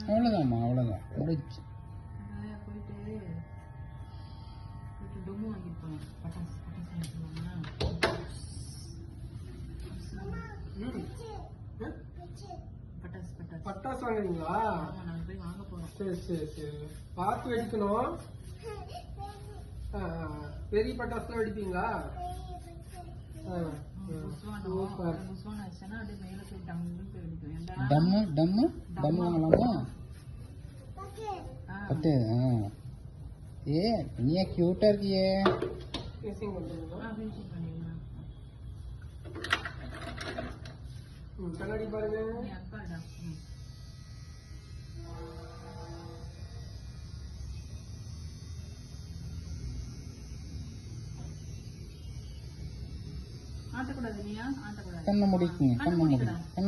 அவ்வளோதாம்மா, அவ்வளோதான் முடிச்சு. போயிட்டு டொம்மு வாங்கிருப்பாங்க. பட்டாசு பட்டாசு வாங்குறீங்களா? நாங்க போய் வாங்க போறோம். சரி சரி சரி, பார்த்து வெடிக்கணும். பெரிய பட்டாசுலாம் வெடிப்பீங்களா? டம்மு டம்மு டம்மு வாங்கலாமா? பட்டு ஏ நீ கியூட்டா இருக்கியே. கண்ணாடி பாருங்க. கண்ணை முடிக்குங்க, கண்ணை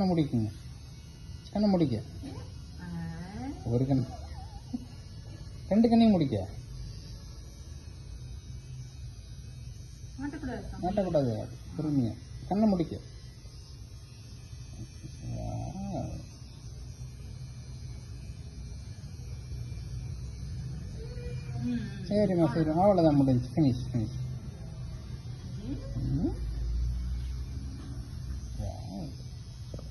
முடிக்குங்க, கண்ணை முடிக்க. ஒரு கண், ரெண்டு கண்ணையும் முடிக்க. மாட்டக்கூடாது, பொறுமையா கண்ணை முடிக்க. சரிம்மா சரி, அவ்வளோதான் முடிஞ்சு. Finish finish.